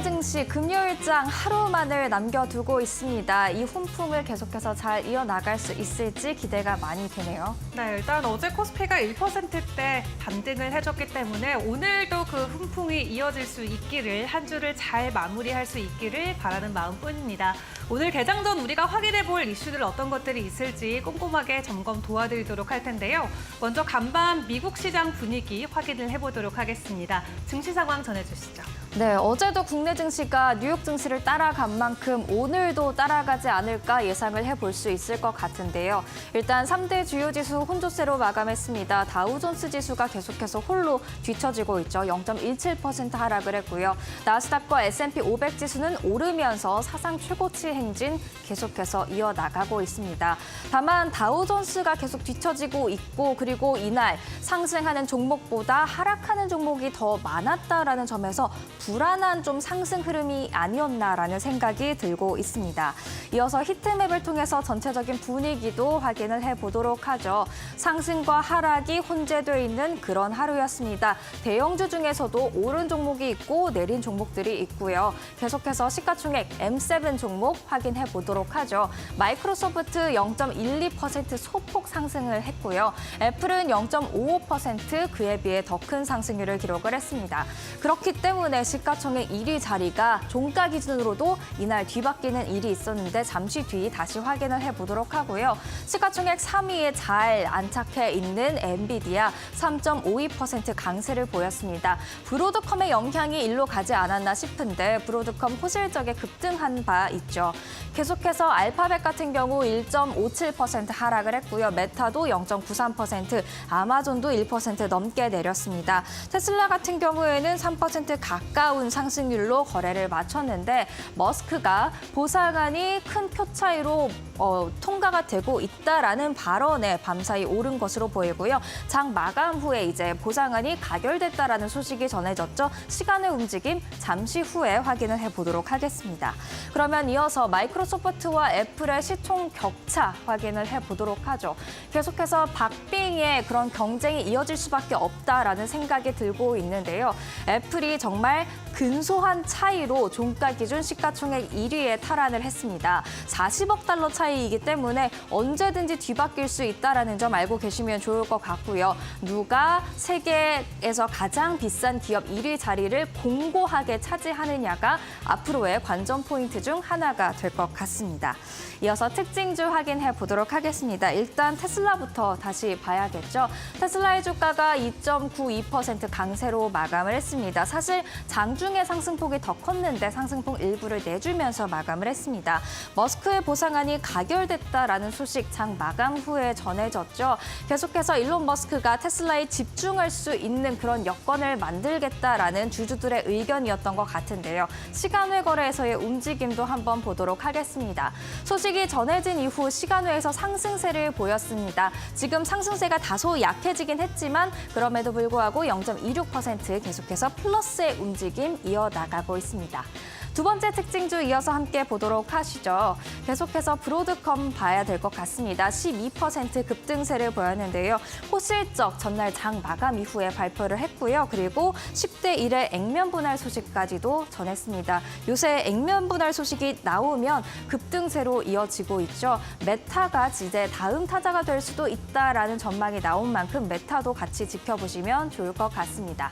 국내 증시 금요일장 하루만을 남겨두고 있습니다. 이 훈풍을 계속해서 잘 이어나갈 수 있을지 기대가 많이 되네요. 네, 일단 어제 코스피가 1%대 반등을 해줬기 때문에 오늘도 그 훈풍이 이어질 수 있기를, 한 주를 잘 마무리할 수 있기를 바라는 마음뿐입니다. 오늘 개장 전 우리가 확인해볼 이슈들 어떤 것들이 있을지 꼼꼼하게 점검 도와드리도록 할 텐데요. 먼저 간밤 미국 시장 분위기 확인을 해보도록 하겠습니다. 증시 상황 전해주시죠. 네, 어제도 국내 증시가 뉴욕 증시를 따라간 만큼 오늘도 따라가지 않을까 예상을 해볼 수 있을 것 같은데요. 일단 3대 주요 지수 혼조세로 마감했습니다. 다우존스 지수가 계속해서 홀로 뒤처지고 있죠. 0.17% 하락을 했고요. 나스닥과 S&P 500 지수는 오르면서 사상 최고치 행진 계속해서 이어나가고 있습니다. 다만 다우존스가 계속 뒤처지고 있고, 그리고 이날 상승하는 종목보다 하락하는 종목이 더 많았다라는 점에서 불안한 좀 상승 흐름이 아니었나라는 생각이 들고 있습니다. 이어서 히트맵을 통해서 전체적인 분위기도 확인을 해보도록 하죠. 상승과 하락이 혼재되어 있는 그런 하루였습니다. 대형주 중에서도 오른 종목이 있고 내린 종목들이 있고요. 계속해서 시가총액 M7 종목 확인해 보도록 하죠. 마이크로소프트 0.12% 소폭 상승을 했고요. 애플은 0.55% 그에 비해 더 큰 상승률을 기록을 했습니다. 그렇기 때문에 시가총액 1위 자리가 종가 기준으로도 이날 뒤바뀌는 일이 있었는데 잠시 뒤 다시 확인을 해보도록 하고요. 시가총액 3위에 잘 안착해 있는 엔비디아 3.52% 강세를 보였습니다. 브로드컴의 영향이 일로 가지 않았나 싶은데 브로드컴 호실적에 급등한 바 있죠. 계속해서 알파벳 같은 경우 1.57% 하락을 했고요. 메타도 0.93%, 아마존도 1% 넘게 내렸습니다. 테슬라 같은 경우에는 3% 가까운 상승률로 거래를 마쳤는데 머스크가 보상안이 큰 표 차이로 통과가 되고 있다라는 발언에 밤사이 오른 것으로 보이고요. 장 마감 후에 이제 보상안이 가결됐다라는 소식이 전해졌죠. 시간의 움직임 잠시 후에 확인을 해보도록 하겠습니다. 그러면 이어서 마이크로소프트와 애플의 시총 격차 확인을 해보도록 하죠. 계속해서 박빙의 그런 경쟁이 이어질 수밖에 없다라는 생각이 들고 있는데요. 애플이 정말 근소한 차이로 종가 기준 시가총액 1위에 탈환을 했습니다. 40억 달러 차이이기 때문에 언제든지 뒤바뀔 수 있다는 점 알고 계시면 좋을 것 같고요. 누가 세계에서 가장 비싼 기업 1위 자리를 공고하게 차지하느냐가 앞으로의 관전 포인트 중 하나가 될 것 같습니다. 이어서 특징주 확인해 보도록 하겠습니다. 일단 테슬라부터 다시 봐야겠죠. 테슬라의 주가가 2.92% 강세로 마감을 했습니다. 사실 장중에 상승폭이 더 컸는데 상승폭 일부를 내주면서 마감을 했습니다. 머스크의 보상안이 가결됐다라는 소식 장 마감 후에 전해졌죠. 계속해서 일론 머스크가 테슬라에 집중할 수 있는 그런 여건을 만들겠다라는 주주들의 의견이었던 것 같은데요. 시간외 거래에서의 움직임도 한번 보도록 하겠습니다. 소식이 전해진 이후 시간외에서 상승세를 보였습니다. 지금 상승세가 다소 약해지긴 했지만 그럼에도 불구하고 0.26% 계속해서 플러스의 움직임 이어나가고 있습니다. 두 번째 특징주 이어서 함께 보도록 하시죠. 계속해서 브로드컴 봐야 될 것 같습니다. 12% 급등세를 보였는데요. 호실적 전날 장 마감 이후에 발표를 했고요. 그리고 10대 1의 액면 분할 소식까지도 전했습니다. 요새 액면 분할 소식이 나오면 급등세로 이어지고 있죠. 메타가 이제 다음 타자가 될 수도 있다라는 전망이 나온 만큼 메타도 같이 지켜보시면 좋을 것 같습니다.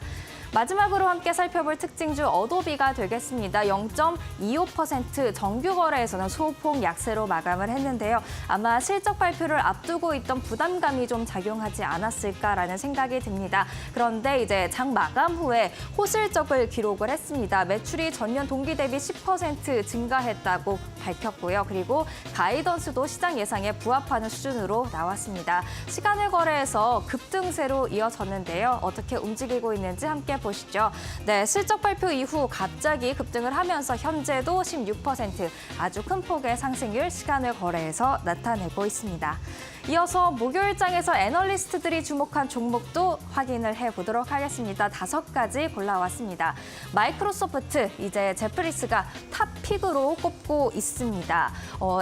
마지막으로 함께 살펴볼 특징주 어도비가 되겠습니다. 0.25% 정규 거래에서는 소폭 약세로 마감을 했는데요. 아마 실적 발표를 앞두고 있던 부담감이 좀 작용하지 않았을까라는 생각이 듭니다. 그런데 이제 장 마감 후에 호실적을 기록을 했습니다. 매출이 전년 동기 대비 10% 증가했다고 밝혔고요. 그리고 가이던스도 시장 예상에 부합하는 수준으로 나왔습니다. 시간외 거래에서 급등세로 이어졌는데요. 어떻게 움직이고 있는지 함께 보시죠. 네, 실적 발표 이후 갑자기 급등을 하면서 현재도 16% 아주 큰 폭의 상승률 시간외 거래에서 나타내고 있습니다. 이어서 목요일장에서 애널리스트들이 주목한 종목도 확인을 해보도록 하겠습니다. 5가지 골라왔습니다. 마이크로소프트, 이제 제프리스가 탑 픽으로 꼽고 있습니다.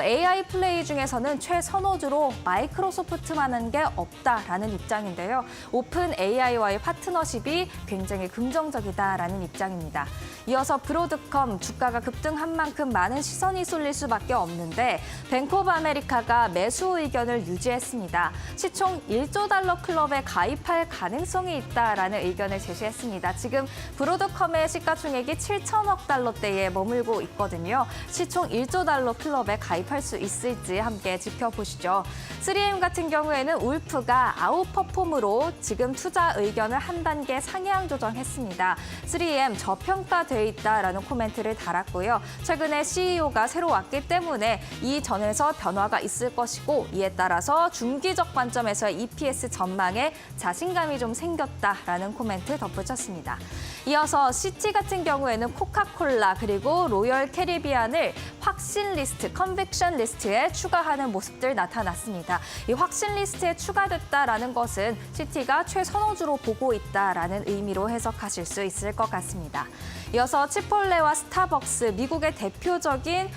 AI 플레이 중에서는 최선호주로 마이크로소프트만 한 게 없다라는 입장인데요. 오픈 AI와의 파트너십이 굉장히 긍정적이다라는 입장입니다. 이어서 브로드컴 주가가 급등한 만큼 많은 시선이 쏠릴 수밖에 없는데 뱅크 오브 아메리카가 매수 의견을 유지했습니다. 시총 1조 달러 클럽에 가입할 가능성이 있다라는 의견을 제시했습니다. 지금 브로드컴의 시가총액이 7천억 달러대에 머물고 있거든요. 시총 1조 달러 클럽에 가입할 수 있을지 함께 지켜보시죠. 3M 같은 경우에는 울프가 아웃퍼폼으로 지금 투자 의견을 한 단계 상향 조정했습니다. 3M 저평가돼 있다라는 코멘트를 달았고요. 최근에 CEO가 새로 왔기 때문에 이 전에서 변화가 있을 것이고 이에 따라서 중기적 관점에서의 EPS 전망에 자신감이 좀 생겼다라는 코멘트 덧붙였습니다. 이어서 시티 같은 경우에는 코카콜라 그리고 로열 캐리비안을 확신 리스트, 컨빅션 리스트에 추가하는 모습들 나타났습니다. 이 확신 리스트에 추가됐다라는 것은 시티가 최선호주로 보고 있다라는 의미로 해석하실 수 있을 것 같습니다. 이어서 치폴레와 스타벅스, 미국의 대표적인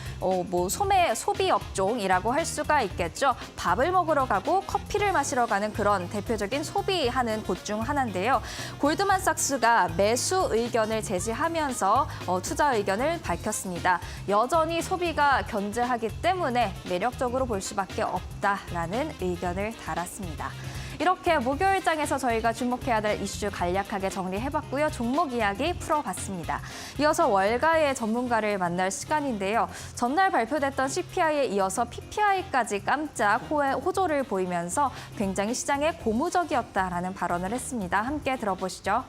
소비 업종이라고 할 수가 있겠죠. 밥을 먹으러 가고 커피를 마시러 가는 그런 대표적인 소비하는 곳 중 하나인데요. 골드만삭스가 매수 의견을 제시하면서 투자 의견을 밝혔습니다. 여전히 소비가 견제하기 때문에 매력적으로 볼 수밖에 없다라는 의견을 달았습니다. 이렇게 목요일장에서 저희가 주목해야 될 이슈 간략하게 정리해봤고요. 종목 이야기 풀어봤습니다. 이어서 월가의 전문가를 만날 시간인데요. 전날 발표됐던 CPI에 이어서 PPI까지 깜짝 호조를 보이면서 굉장히 시장에 고무적이었다라는 발언을 했습니다. 함께 들어보시죠.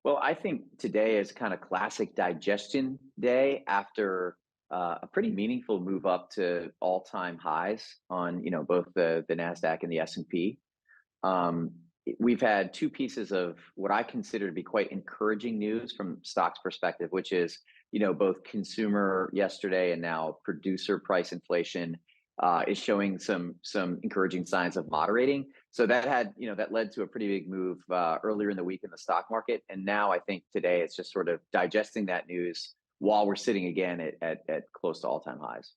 Well, I think today is kind of classic digestion day after a pretty meaningful move up to all-time highs on, both the Nasdaq and the S&P. We've had two pieces of what I consider to be quite encouraging news from stocks perspective, which is, both consumer yesterday and now producer price inflation is showing some encouraging signs of moderating. So that led to a pretty big move earlier in the week in the stock market. And now I think today it's just sort of digesting that news while we're sitting again at close to all-time highs.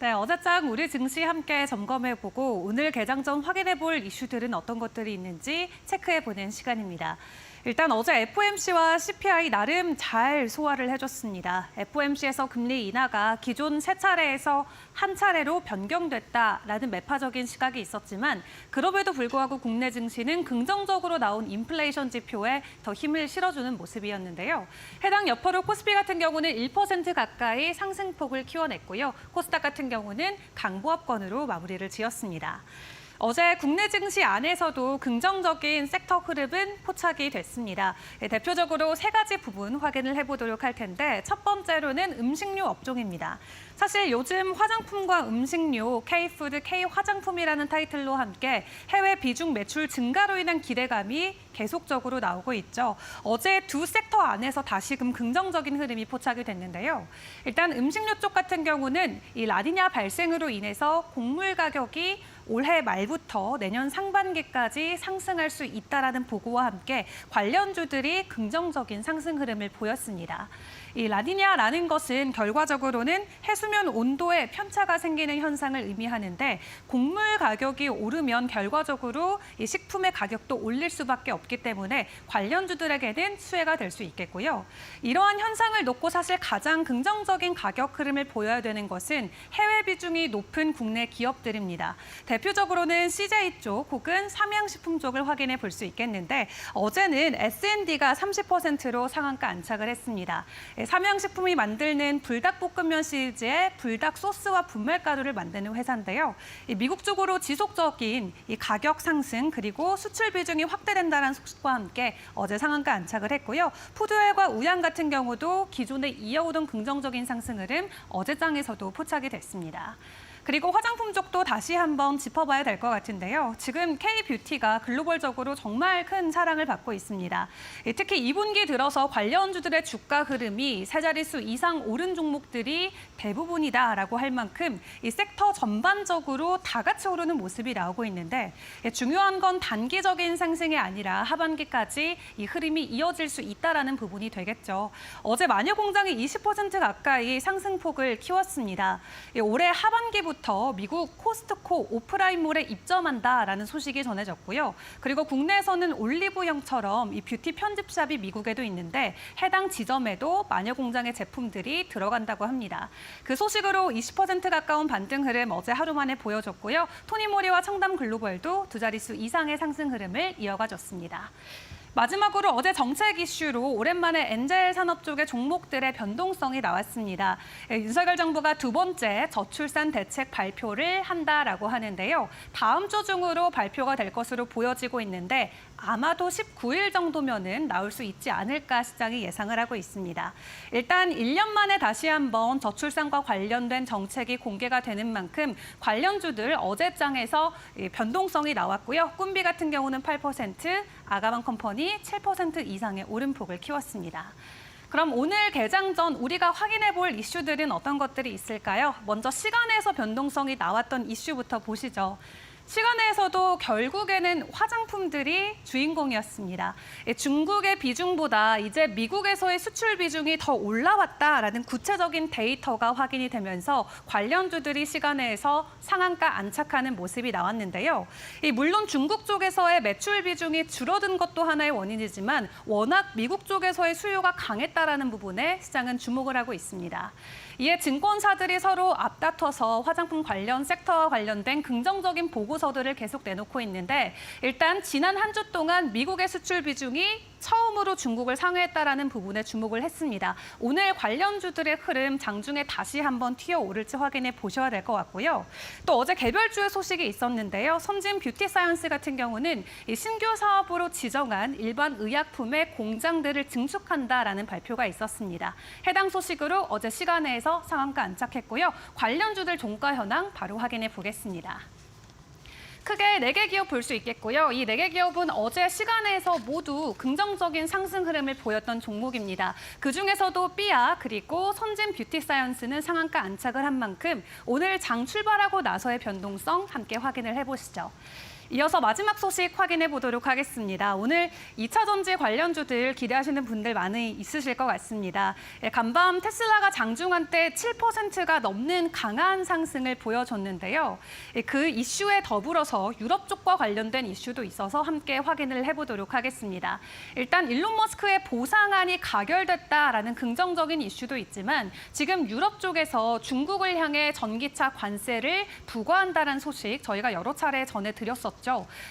네, 어제장 우리 증시 함께 점검해보고 오늘 개장 전 확인해볼 이슈들은 어떤 것들이 있는지 체크해보는 시간입니다. 일단 어제 FOMC와 CPI 나름 잘 소화를 해줬습니다. FOMC에서 금리 인하가 기존 세 차례에서 한 차례로 변경됐다라는 매파적인 시각이 있었지만 그럼에도 불구하고 국내 증시는 긍정적으로 나온 인플레이션 지표에 더 힘을 실어주는 모습이었는데요. 해당 여파로 코스피 같은 경우는 1% 가까이 상승폭을 키워냈고요. 코스닥 같은 경우는 강보합권으로 마무리를 지었습니다. 어제 국내 증시 안에서도 긍정적인 섹터 흐름은 포착이 됐습니다. 대표적으로 세 가지 부분 확인을 해보도록 할 텐데 첫 번째로는 음식료 업종입니다. 사실 요즘 화장품과 음식료, K푸드, K화장품이라는 타이틀로 함께 해외 비중 매출 증가로 인한 기대감이 계속적으로 나오고 있죠. 어제 두 섹터 안에서 다시금 긍정적인 흐름이 포착이 됐는데요. 일단 음식료 쪽 같은 경우는 이 라니냐 발생으로 인해서 곡물 가격이 올해 말부터 내년 상반기까지 상승할 수 있다라는 보고와 함께 관련주들이 긍정적인 상승 흐름을 보였습니다. 이 라니냐라는 것은 결과적으로는 해수면 온도에 편차가 생기는 현상을 의미하는데 곡물 가격이 오르면 결과적으로 이 식품의 가격도 올릴 수밖에 없기 때문에 관련주들에게는 수혜가 될 수 있겠고요. 이러한 현상을 놓고 사실 가장 긍정적인 가격 흐름을 보여야 되는 것은 해외 비중이 높은 국내 기업들입니다. 대표적으로는 CJ 쪽 혹은 삼양식품 쪽을 확인해 볼 수 있겠는데 어제는 S&D가 30%로 상한가 안착을 했습니다. 삼양식품이 만드는 불닭볶음면 시리즈의 불닭 소스와 분말가루를 만드는 회사인데요. 미국 쪽으로 지속적인 이 가격 상승 그리고 수출 비중이 확대된다는 소식과 함께 어제 상한가 안착을 했고요. 푸드웰과 우양 같은 경우도 기존에 이어오던 긍정적인 상승 흐름 어제장에서도 포착이 됐습니다. 그리고 화장품 쪽도 다시 한번 짚어봐야 될 것 같은데요. 지금 K-뷰티가 글로벌적으로 정말 큰 사랑을 받고 있습니다. 특히 2분기 들어서 관련주들의 주가 흐름이 세 자릿수 이상 오른 종목들이 대부분이다라고 할 만큼 이 섹터 전반적으로 다 같이 오르는 모습이 나오고 있는데 중요한 건 단기적인 상승이 아니라 하반기까지 이 흐름이 이어질 수 있다라는 부분이 되겠죠. 어제 마녀공장이 20% 가까이 상승폭을 키웠습니다. 올해 하반기부터 미국 코스트코 오프라인몰에 입점한다라는 소식이 전해졌고요. 그리고 국내에서는 올리브영처럼 이 뷰티 편집샵이 미국에도 있는데 해당 지점에도 마녀공장의 제품들이 들어간다고 합니다. 그 소식으로 20% 가까운 반등 흐름 어제 하루 만에 보여줬고요. 토니모리와 청담글로벌도 두 자릿수 이상의 상승 흐름을 이어가줬습니다. 마지막으로 어제 정책 이슈로 오랜만에 엔젤 산업 쪽의 종목들의 변동성이 나왔습니다. 윤석열 정부가 두 번째 저출산 대책 발표를 한다라고 하는데요. 다음 주 중으로 발표가 될 것으로 보여지고 있는데 아마도 19일 정도면은 나올 수 있지 않을까 시장이 예상을 하고 있습니다. 일단 1년 만에 다시 한번 저출산과 관련된 정책이 공개가 되는 만큼 관련주들 어제장에서 변동성이 나왔고요. 꿈비 같은 경우는 8%, 아가방 컴퍼니 7% 이상의 오름폭을 키웠습니다. 그럼 오늘 개장 전 우리가 확인해 볼 이슈들은 어떤 것들이 있을까요? 먼저 시간에서 변동성이 나왔던 이슈부터 보시죠. 시간에서도 결국에는 화장품들이 주인공이었습니다. 중국의 비중보다 이제 미국에서의 수출 비중이 더 올라왔다라는 구체적인 데이터가 확인이 되면서 관련주들이 시간에서 상한가 안착하는 모습이 나왔는데요. 물론 중국 쪽에서의 매출 비중이 줄어든 것도 하나의 원인이지만 워낙 미국 쪽에서의 수요가 강했다라는 부분에 시장은 주목을 하고 있습니다. 이에 증권사들이 서로 앞다퉈서 화장품 관련 섹터와 관련된 긍정적인 보고서들을 계속 내놓고 있는데 일단 지난 한 주 동안 미국의 수출 비중이 처음으로 중국을 상회했다라는 부분에 주목을 했습니다. 오늘 관련주들의 흐름 장중에 다시 한번 튀어오를지 확인해 보셔야 될 것 같고요. 또 어제 개별주의 소식이 있었는데요. 선진 뷰티 사이언스 같은 경우는 이 신규 사업으로 지정한 일반 의약품의 공장들을 증축한다라는 발표가 있었습니다. 해당 소식으로 어제 시간에서 상한가 안착했고요. 관련주들 종가 현황 바로 확인해 보겠습니다. 크게 4개 기업 볼 수 있겠고요. 이 4개 기업은 어제 시간에서 모두 긍정적인 상승 흐름을 보였던 종목입니다. 그중에서도 삐아 그리고 선진 뷰티 사이언스는 상한가 안착을 한 만큼 오늘 장 출발하고 나서의 변동성 함께 확인을 해보시죠. 이어서 마지막 소식 확인해 보도록 하겠습니다. 오늘 2차 전지 관련주들 기대하시는 분들 많이 있으실 것 같습니다. 간밤 테슬라가 장중한 때 7%가 넘는 강한 상승을 보여줬는데요. 그 이슈에 더불어서 유럽 쪽과 관련된 이슈도 있어서 함께 확인을 해보도록 하겠습니다. 일단 일론 머스크의 보상안이 가결됐다라는 긍정적인 이슈도 있지만 지금 유럽 쪽에서 중국을 향해 전기차 관세를 부과한다는 소식 저희가 여러 차례 전해드렸었죠.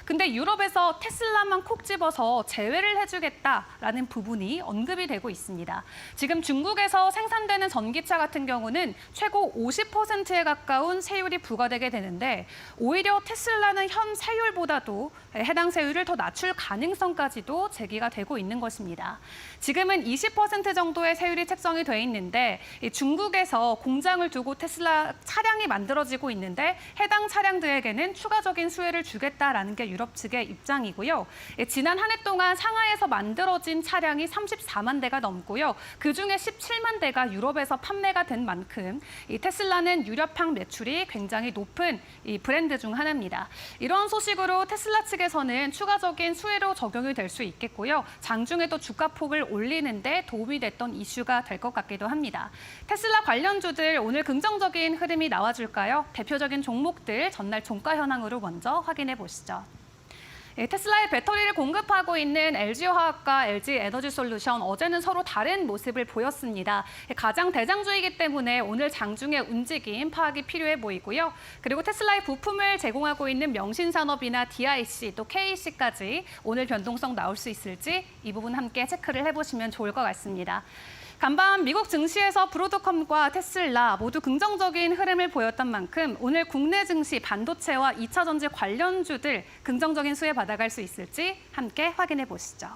근데 유럽에서 테슬라만 콕 집어서 제외를 해주겠다라는 부분이 언급이 되고 있습니다. 지금 중국에서 생산되는 전기차 같은 경우는 최고 50%에 가까운 세율이 부과되게 되는데 오히려 테슬라는 현 세율보다도 해당 세율을 더 낮출 가능성까지도 제기가 되고 있는 것입니다. 지금은 20% 정도의 세율이 책정이 돼 있는데 중국에서 공장을 두고 테슬라 차량이 만들어지고 있는데 해당 차량들에게는 추가적인 수혜를 주겠다라는 게 유럽 측의 입장이고요. 지난 한 해 동안 상하이에서 만들어진 차량이 34만 대가 넘고요. 그중에 17만 대가 유럽에서 판매가 된 만큼 이 테슬라는 유럽향 매출이 굉장히 높은 이 브랜드 중 하나입니다. 이런 소식으로 테슬라 측에서는 추가적인 수혜로 적용이 될 수 있겠고요. 장중에도 주가폭을 올리는데 도움이 됐던 이슈가 될 것 같기도 합니다. 테슬라 관련주들 오늘 긍정적인 흐름이 나와줄까요? 대표적인 종목들 전날 종가 현황으로 먼저 확인해 보시죠. 테슬라의 배터리를 공급하고 있는 LG화학과 LG에너지솔루션 어제는 서로 다른 모습을 보였습니다. 가장 대장주이기 때문에 오늘 장중의 움직임 파악이 필요해 보이고요. 그리고 테슬라의 부품을 제공하고 있는 명신산업이나 DIC 또 KC까지 오늘 변동성 나올 수 있을지 이 부분 함께 체크를 해보시면 좋을 것 같습니다. 간밤 미국 증시에서 브로드컴과 테슬라 모두 긍정적인 흐름을 보였던 만큼 오늘 국내 증시 반도체와 2차 전지 관련주들 긍정적인 수혜 받아갈 수 있을지 함께 확인해 보시죠.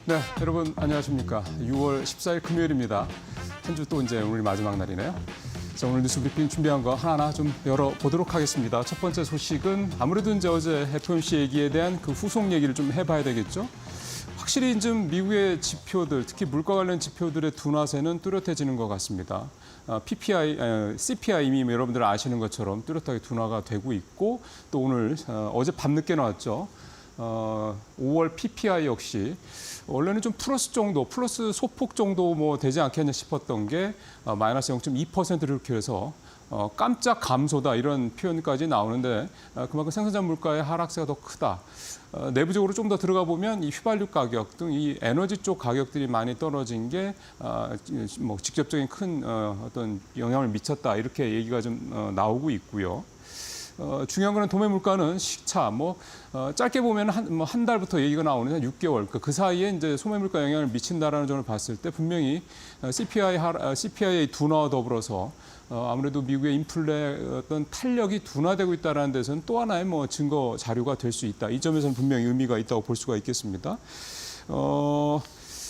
네, 여러분 안녕하십니까. 6월 14일 금요일입니다. 한 주 또 이제 오늘 마지막 날이네요. 자, 오늘 뉴스 브리핑 준비한 거 하나하나 좀 열어보도록 하겠습니다. 첫 번째 소식은 아무래도 이제 어제 FOMC 얘기에 대한 그 후속 얘기를 좀 해봐야 되겠죠. 확실히 좀 미국의 지표들, 특히 물가 관련 지표들의 둔화세는 뚜렷해지는 것 같습니다. CPI 이미 여러분들 아시는 것처럼 뚜렷하게 둔화가 되고 있고 또 오늘 어제 밤늦게 나왔죠. 5월 PPI 역시 원래는 좀 플러스 정도, 플러스 소폭 정도 뭐 되지 않겠냐 싶었던 게 마이너스 0.2%를 이렇게 해서 깜짝 감소다 이런 표현까지 나오는데 그만큼 생산자 물가의 하락세가 더 크다. 내부적으로 좀 더 들어가 보면 이 휘발유 가격 등 이 에너지 쪽 가격들이 많이 떨어진 게 뭐 직접적인 큰 어떤 영향을 미쳤다 이렇게 얘기가 좀 나오고 있고요. 중요한 거는 도매 물가는 시차 짧게 보면 한 달부터 얘기가 나오는 6개월 그 사이에 이제 소매 물가 영향을 미친다라는 점을 봤을 때 분명히 CPI 둔화와 더불어서 아무래도 미국의 인플레 어떤 탄력이 둔화되고 있다는 데서는 또 하나의 증거 자료가 될 수 있다. 이 점에서는 분명히 의미가 있다고 볼 수가 있겠습니다.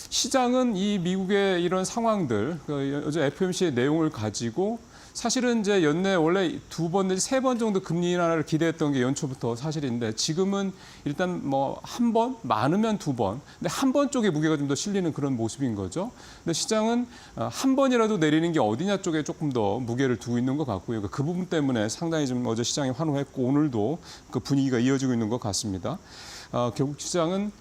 시장은 이 미국의 이런 상황들, 어제 FOMC의 내용을 가지고 사실은 이제 연내 원래 2번 내지 3번 정도 금리 인하를 기대했던 게 연초부터 사실인데 지금은 일단 한 번, 많으면 2번. 근데 한 번 쪽에 무게가 좀 더 실리는 그런 모습인 거죠. 근데 시장은 한 번이라도 내리는 게 어디냐 쪽에 조금 더 무게를 두고 있는 것 같고요. 그 부분 때문에 상당히 좀 어제 시장이 환호했고 오늘도 그 분위기가 이어지고 있는 것 같습니다. 결국 시장은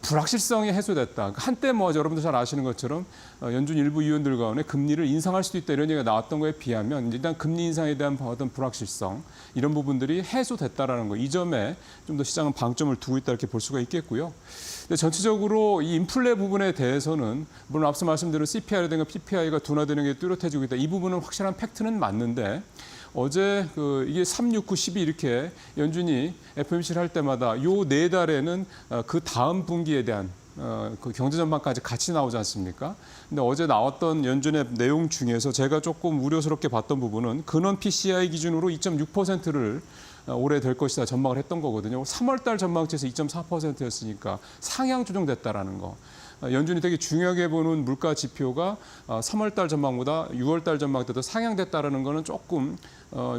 불확실성이 해소됐다. 한때 여러분들 잘 아시는 것처럼 연준 일부 위원들 가운데 금리를 인상할 수도 있다 이런 얘기가 나왔던 거에 비하면 일단 금리 인상에 대한 어떤 불확실성 이런 부분들이 해소됐다라는 거. 이 점에 좀 더 시장은 방점을 두고 있다 이렇게 볼 수가 있겠고요. 근데 전체적으로 이 인플레 부분에 대해서는 물론 앞서 말씀드린 CPI라든가 PPI가 둔화되는 게 뚜렷해지고 있다. 이 부분은 확실한 팩트는 맞는데 어제 이게 3, 6, 9, 12 이렇게 연준이 FOMC를 할 때마다 요 4달에는 그 다음 분기에 대한 그 경제 전망까지 같이 나오지 않습니까? 근데 어제 나왔던 연준의 내용 중에서 제가 조금 우려스럽게 봤던 부분은 근원 PCI 기준으로 2.6%를 올해 될 것이다 전망을 했던 거거든요. 3월 달 전망치에서 2.4%였으니까 상향 조정됐다라는 거. 연준이 되게 중요하게 보는 물가 지표가 3월 달 전망보다 6월 달 전망 때도 상향됐다라는 거는 조금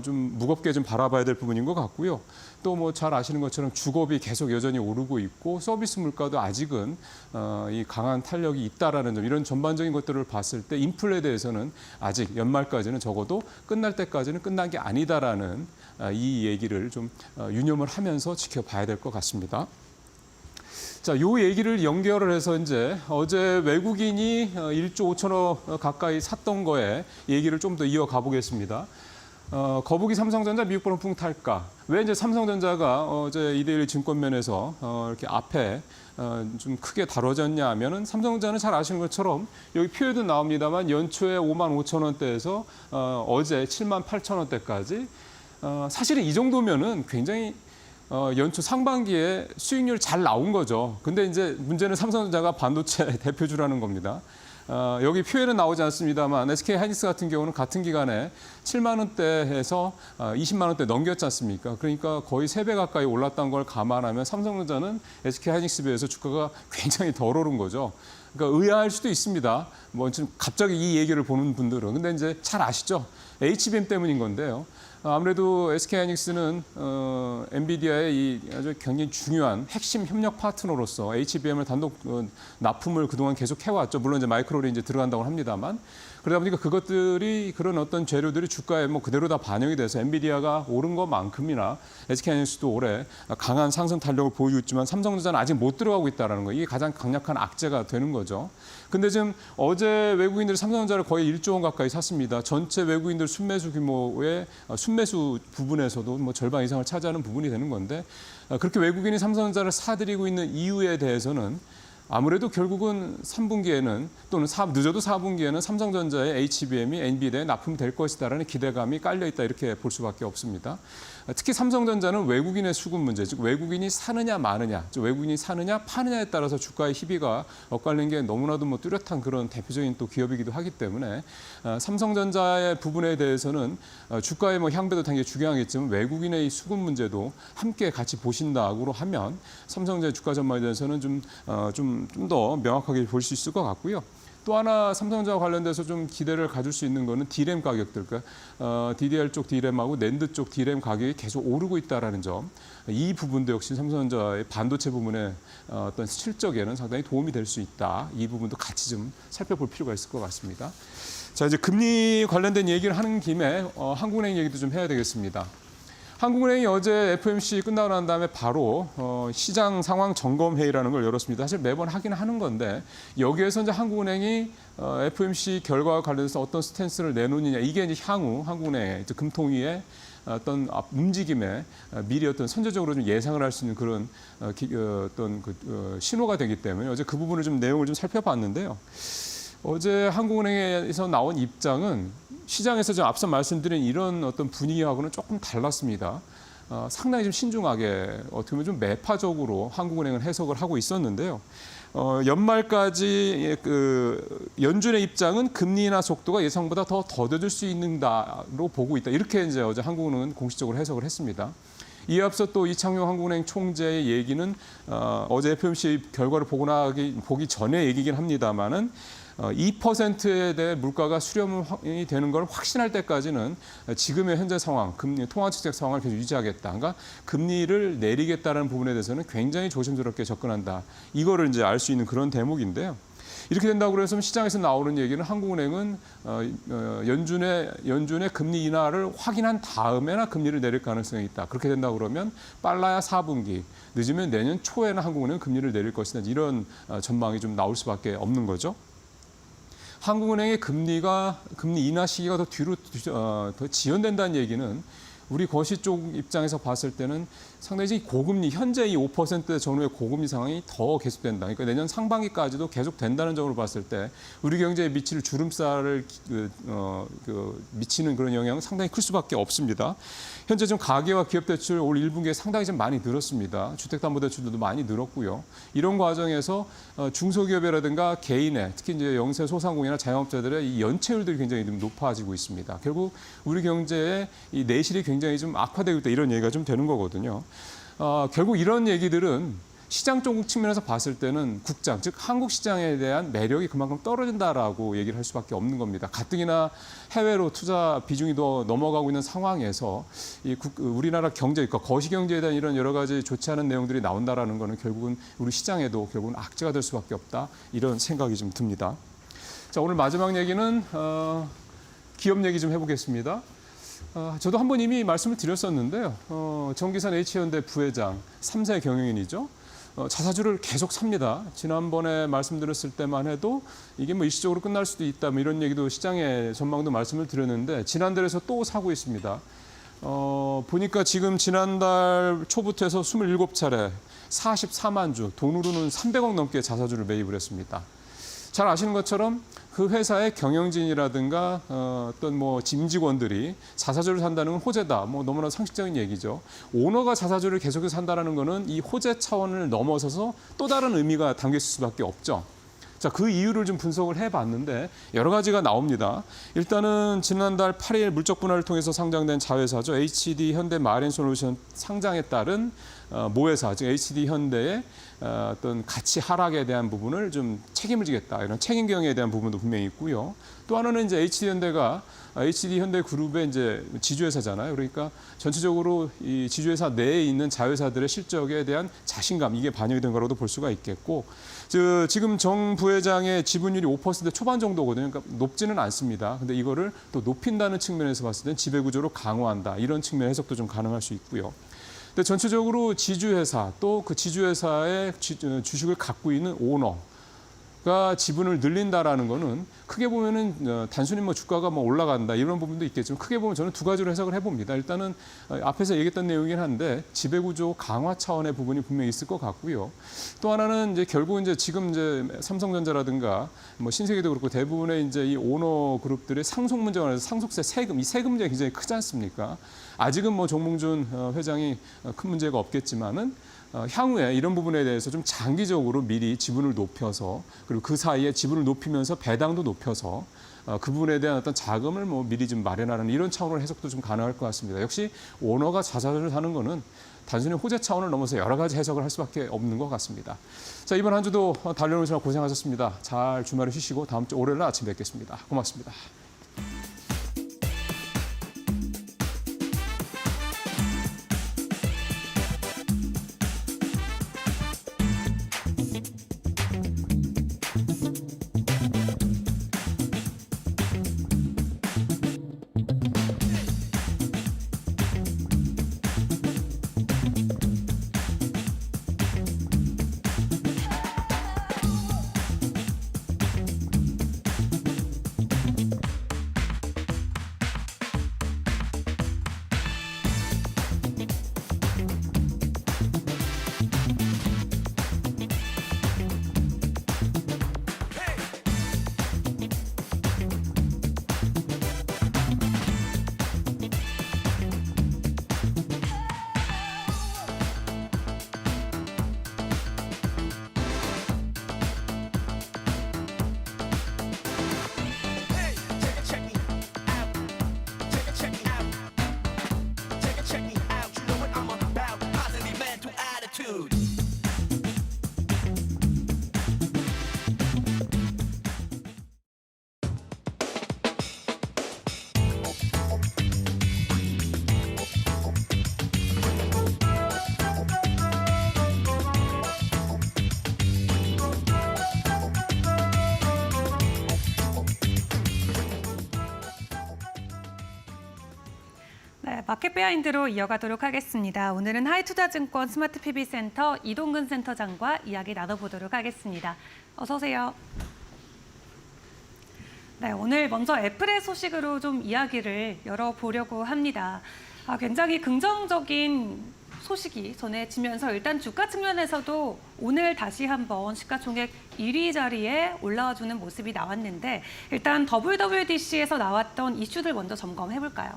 좀 무겁게 좀 바라봐야 될 부분인 것 같고요. 또 잘 아시는 것처럼 주거비 계속 여전히 오르고 있고 서비스 물가도 아직은 이 강한 탄력이 있다라는 점 이런 전반적인 것들을 봤을 때 인플레에 대해서는 아직 연말까지는 적어도 끝날 때까지는 끝난 게 아니다라는 이 얘기를 좀 유념을 하면서 지켜봐야 될 것 같습니다. 자, 요 얘기를 연결을 해서 이제 어제 외국인이 1조 5천억 가까이 샀던 거에 얘기를 좀 더 이어가 보겠습니다. 거북이 삼성전자 미국 번호풍 탈까? 왜 이제 삼성전자가 어제 이데일리 증권면에서 이렇게 앞에 좀 크게 다뤄졌냐 하면은 삼성전자는 잘 아시는 것처럼 여기 표에도 나옵니다만 연초에 5만 5천 원대에서 어제 7만 8천 원대까지 사실은 이 정도면은 굉장히 연초 상반기에 수익률 잘 나온 거죠. 근데 이제 문제는 삼성전자가 반도체 대표주라는 겁니다. 여기 표에는 나오지 않습니다만 SK 하이닉스 같은 경우는 같은 기간에 7만 원대에서 20만 원대 넘겼지 않습니까? 그러니까 거의 3배 가까이 올랐던 걸 감안하면 삼성전자는 SK 하이닉스에 비해서 주가가 굉장히 덜 오른 거죠. 그러니까 의아할 수도 있습니다. 지금 갑자기 이 얘기를 보는 분들은. 근데 이제 잘 아시죠? HBM 때문인 건데요. 아무래도 SK하이닉스는 엔비디아의 이 아주 굉장히 중요한 핵심 협력 파트너로서 HBM을 단독 납품을 그동안 계속 해왔죠. 물론 이제 마이크로를 이제 들어간다고 합니다만. 그러다 보니까 그것들이 그런 어떤 재료들이 주가에 그대로 다 반영이 돼서 엔비디아가 오른 것만큼이나 SK하이닉스도 올해 강한 상승 탄력을 보이고 있지만 삼성전자는 아직 못 들어가고 있다는 거. 이게 가장 강력한 악재가 되는 거죠. 근데 지금 어제 외국인들이 삼성전자를 거의 1조 원 가까이 샀습니다. 전체 외국인들 순매수 규모의 순매수 부분에서도 절반 이상을 차지하는 부분이 되는 건데 그렇게 외국인이 삼성전자를 사들이고 있는 이유에 대해서는 아무래도 결국은 3분기에는 또는 늦어도 4분기에는 삼성전자의 HBM이 엔비디아에 납품될 것이다라는 기대감이 깔려 있다 이렇게 볼 수밖에 없습니다. 특히 삼성전자는 외국인의 수급 문제, 즉 외국인이 사느냐 마느냐, 즉 외국인이 사느냐 파느냐에 따라서 주가의 희비가 엇갈리는 게 너무나도 뭐 뚜렷한 그런 대표적인 또 기업이기도 하기 때문에 삼성전자의 부분에 대해서는 주가의 뭐 향배도 당연히 중요하겠지만 외국인의 이 수급 문제도 함께 같이 보신다고 하면 삼성전자 주가 전망에 대해서는 좀 더 명확하게 볼 수 있을 것 같고요. 또 하나 삼성전자와 관련돼서 좀 기대를 가질 수 있는 거는 D램 가격들, 그러니까 DDR 쪽 D램하고 낸드 쪽 D램 가격이 계속 오르고 있다는 점. 이 부분도 역시 삼성전자의 반도체 부분의 어떤 실적에는 상당히 도움이 될 수 있다. 이 부분도 같이 좀 살펴볼 필요가 있을 것 같습니다. 자, 이제 금리 관련된 얘기를 하는 김에 한국은행 얘기도 좀 해야 되겠습니다. 한국은행이 어제 FOMC 끝나고 난 다음에 바로 시장 상황 점검 회의라는 걸 열었습니다. 사실 매번 하긴 하는 건데 여기에서 이제 한국은행이 FOMC 결과와 관련해서 어떤 스탠스를 내놓느냐, 이게 이제 향후 한국은행의 금통위의 어떤 움직임에 미리 어떤 선제적으로 좀 예상을 할 수 있는 그런 어떤 신호가 되기 때문에 어제 그 부분을 좀 내용을 좀 살펴봤는데요. 어제 한국은행에서 나온 입장은 시장에서 좀 앞서 말씀드린 이런 어떤 분위기하고는 조금 달랐습니다. 상당히 좀 신중하게 어떻게 보면 좀 매파적으로 한국은행은 해석을 하고 있었는데요. 연말까지 연준의 입장은 금리 인하 속도가 예상보다 더 더뎌질 수 있는다로 보고 있다. 이렇게 이제 어제 한국은행은 공식적으로 해석을 했습니다. 이에 앞서 또 이창용 한국은행 총재의 얘기는 어제 FOMC 결과를 보기 전에 얘기긴 합니다만은 2%에 대해 물가가 수렴이 되는 걸 확신할 때까지는 지금의 현재 상황, 금리 통화 정책 상황을 계속 유지하겠다. 그러니까 금리를 내리겠다는 부분에 대해서는 굉장히 조심스럽게 접근한다. 이거를 이제 알 수 있는 그런 대목인데요. 이렇게 된다고 해서 시장에서 나오는 얘기는 한국은행은 연준의 금리 인하를 확인한 다음에나 금리를 내릴 가능성이 있다. 그렇게 된다고 그러면 빨라야 4분기, 늦으면 내년 초에는 한국은행은 금리를 내릴 것이다. 이런 전망이 좀 나올 수밖에 없는 거죠. 한국은행의 금리 인하 시기가 더 뒤로 더 지연된다는 얘기는 우리 거시 쪽 입장에서 봤을 때는 상당히 고금리, 현재 이 5% 전후의 고금리 상황이 더 계속된다. 그러니까 내년 상반기까지도 계속된다는 점으로 봤을 때 우리 경제에 미칠 주름살을 미치는 그런 영향은 상당히 클 수밖에 없습니다. 현재 좀 가계와 기업 대출 올 1분기에 상당히 좀 많이 늘었습니다. 주택담보대출도 많이 늘었고요. 이런 과정에서 중소기업이라든가 개인의 특히 이제 영세 소상공인이나 자영업자들의 이 연체율들이 굉장히 좀 높아지고 있습니다. 결국 우리 경제의 이 내실이 굉장히 좀 악화되고 있다, 이런 얘기가 좀 되는 거거든요. 결국 이런 얘기들은 시장 쪽 측면에서 봤을 때는 국장, 즉 한국 시장에 대한 매력이 그만큼 떨어진다라고 얘기를 할 수밖에 없는 겁니다. 가뜩이나 해외로 투자 비중이 더 넘어가고 있는 상황에서 우리나라 경제, 그러니까 거시 경제에 대한 이런 여러 가지 좋지 않은 내용들이 나온다라는 거는 결국은 우리 시장에도 결국은 악재가 될 수밖에 없다, 이런 생각이 좀 듭니다. 자, 오늘 마지막 얘기는 기업 얘기 좀 해보겠습니다. 저도 한번 이미 말씀을 드렸었는데요. 정기산 H현대 부회장, 3세 경영인이죠. 자사주를 계속 삽니다. 지난번에 말씀드렸을 때만 해도 이게 뭐 일시적으로 끝날 수도 있다, 뭐 이런 얘기도 시장의 전망도 말씀을 드렸는데 지난달에서 또 사고 있습니다. 보니까 지금 지난달 초부터 해서 27차례 44만 주, 돈으로는 300억 넘게 자사주를 매입을 했습니다. 잘 아시는 것처럼 그 회사의 경영진이라든가 어떤 뭐 임직원들이 자사주를 산다는 건 호재다. 뭐 너무나 상식적인 얘기죠. 오너가 자사주를 계속해서 산다는 거는 이 호재 차원을 넘어서서 또 다른 의미가 담겨 있을 수밖에 없죠. 자, 그 이유를 좀 분석을 해봤는데 여러 가지가 나옵니다. 일단은 지난달 8일 물적 분할을 통해서 상장된 자회사죠. HD 현대 마린솔루션 상장에 따른 모회사, 즉 HD 현대의 어떤 가치 하락에 대한 부분을 좀 책임을 지겠다, 이런 책임 경영에 대한 부분도 분명히 있고요. 또 하나는 이제 HD 현대가 HD 현대 그룹의 이제 지주회사잖아요. 그러니까 전체적으로 이 지주회사 내에 있는 자회사들의 실적에 대한 자신감, 이게 반영이 된 거라고도 볼 수가 있겠고, 지금 정 부회장의 지분율이 5% 초반 정도거든요. 그러니까 높지는 않습니다. 근데 이거를 또 높인다는 측면에서 봤을 땐 지배 구조로 강화한다, 이런 측면 해석도 좀 가능할 수 있고요. 근데 전체적으로 지주회사, 또 그 지주회사의 주식을 갖고 있는 오너가 지분을 늘린다라는 거는 크게 보면은 단순히 뭐 주가가 뭐 올라간다, 이런 부분도 있겠지만 크게 보면 저는 두 가지로 해석을 해봅니다. 일단은 앞에서 얘기했던 내용이긴 한데 지배구조 강화 차원의 부분이 분명히 있을 것 같고요. 또 하나는 이제 결국 이제 지금 이제 삼성전자라든가 뭐 신세계도 그렇고 대부분의 이제 이 오너 그룹들의 상속 문제가 아니라 상속세 세금, 이 세금 문제가 굉장히 크지 않습니까? 아직은 뭐 정몽준 회장이 큰 문제가 없겠지만은 향후에 이런 부분에 대해서 좀 장기적으로 미리 지분을 높여서 그리고 그 사이에 지분을 높이면서 배당도 높여서 그 부분에 대한 어떤 자금을 뭐 미리 좀 마련하는 이런 차원으로 해석도 좀 가능할 것 같습니다. 역시 오너가 자사를 하는 거는 단순히 호재 차원을 넘어서 여러 가지 해석을 할 수밖에 없는 것 같습니다. 자, 이번 한 주도 달려오느라 고생하셨습니다. 잘 주말에 쉬시고 다음 주 월요일 날 아침 뵙겠습니다. 고맙습니다. 네, 마켓 비하인드로 이어가도록 하겠습니다. 오늘은 하이투자증권 스마트 PB센터 이동근 센터장과 이야기 나눠보도록 하겠습니다. 어서 오세요. 네, 오늘 먼저 애플의 소식으로 좀 이야기를 열어보려고 합니다. 굉장히 긍정적인 소식이 전해지면서 일단 주가 측면에서도 오늘 다시 한번 시가총액 1위 자리에 올라와주는 모습이 나왔는데 일단 WWDC에서 나왔던 이슈들 먼저 점검해볼까요?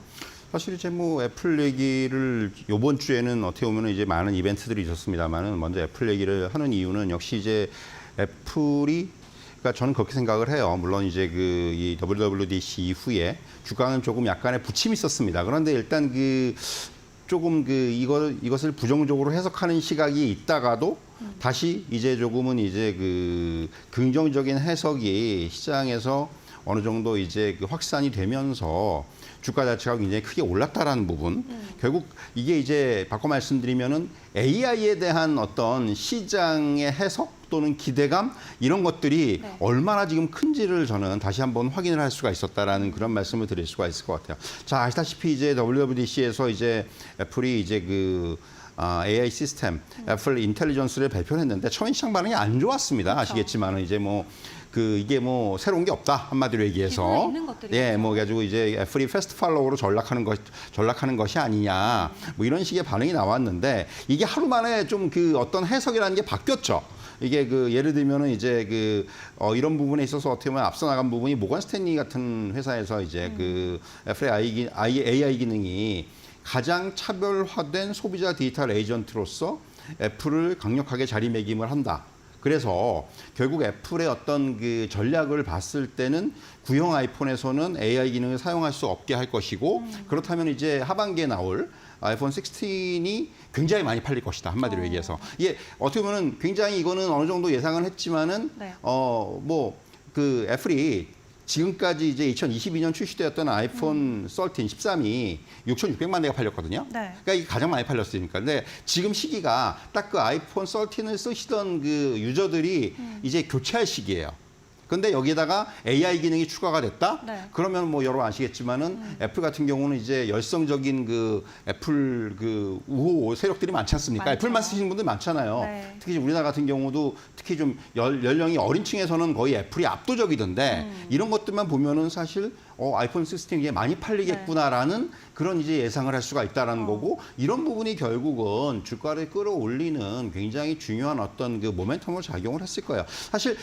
사실 이제 뭐 애플 얘기를 이번 주에는 어떻게 보면 이제 많은 이벤트들이 있었습니다만은 먼저 애플 얘기를 하는 이유는 역시 이제 애플이 그러니까 저는 그렇게 생각을 해요. 물론 이제 그 이 WWDC 이후에 주가는 조금 약간의 부침이 있었습니다. 그런데 일단 그 조금 그 이것을 부정적으로 해석하는 시각이 있다가도 다시 이제 조금은 이제 그 긍정적인 해석이 시장에서 어느 정도 이제 그 확산이 되면서 주가 자체가 굉장히 크게 올랐다라는 부분. 결국 이게 이제 바꿔 말씀드리면은 AI에 대한 어떤 시장의 해석 또는 기대감 이런 것들이 네. 얼마나 지금 큰지를 저는 다시 한번 확인을 할 수가 있었다라는 그런 말씀을 드릴 수가 있을 것 같아요. 자, 아시다시피 이제 WWDC에서 이제 애플이 이제 그 AI 시스템, 애플 인텔리전스를 발표를 했는데 처음 시장 반응이 안 좋았습니다. 그렇죠. 아시겠지만은 이제 뭐 이게 뭐 새로운 게 없다 한마디로 얘기해서 기존에 있는 것들이죠. 예, 뭐 가지고 이제 애플이 패스트 팔로우로 전락하는 것이 아니냐 뭐 이런 식의 반응이 나왔는데 이게 하루 만에 좀 그 어떤 해석이라는 게 바뀌었죠. 이게 그 예를 들면은 이제 그 이런 부분에 있어서 어떻게 보면 앞서 나간 부분이 모건 스탠리 같은 회사에서 이제 그 애플의 AI 기능이 가장 차별화된 소비자 디지털 에이전트로서 애플을 강력하게 자리매김을 한다. 그래서 결국 애플의 어떤 그 전략을 봤을 때는 구형 아이폰에서는 AI 기능을 사용할 수 없게 할 것이고 그렇다면 이제 하반기에 나올 아이폰 16이 굉장히 많이 팔릴 것이다. 한마디로 얘기해서. 이게 어떻게 보면 굉장히 이거는 어느 정도 예상은 했지만은 네. 뭐 그 애플이 지금까지 이제 2022년 출시되었던 아이폰 13이 6,600만 대가 팔렸거든요. 네. 그러니까 이게 가장 많이 팔렸으니까. 근데 지금 시기가 딱 그 아이폰 13을 쓰시던 그 유저들이 이제 교체할 시기예요. 근데 여기에다가 AI 기능이 추가가 됐다? 네. 그러면 뭐 여러분 아시겠지만은 애플 같은 경우는 이제 열성적인 그 애플 그 우호 세력들이 많지 않습니까? 많죠. 애플만 쓰시는 분들 많잖아요. 네. 특히 우리나라 같은 경우도 특히 좀 연령이 어린 층에서는 거의 애플이 압도적이던데 이런 것들만 보면은 사실 아이폰 16 이게 많이 팔리겠구나라는 그런 이제 예상을 할 수가 있다라는 거고 이런 부분이 결국은 주가를 끌어올리는 굉장히 중요한 어떤 그 모멘텀으로 작용을 했을 거예요. 사실